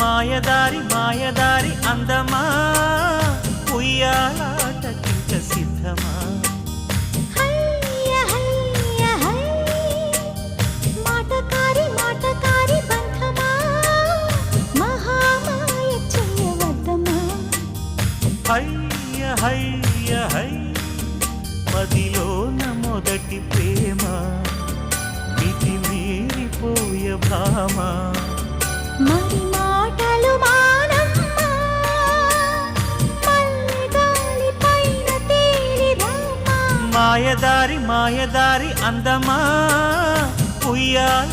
మాయదారి మాయదారి అందమా ఉయ్యాలాటకింక సిద్ధమా మాటకారి మాటకారి బంధమా మహామాయ చెయ్యవద్దమా హయ్య హయ్య హై మదిలోన మొదటి ప్రేమ మితి మీరిపోయ భామ మరి మాటలు మానమ్మా మల్లెగాలి పైన తేలి రామా మాయదారి మాయదారి అందమా ఉయ్యాల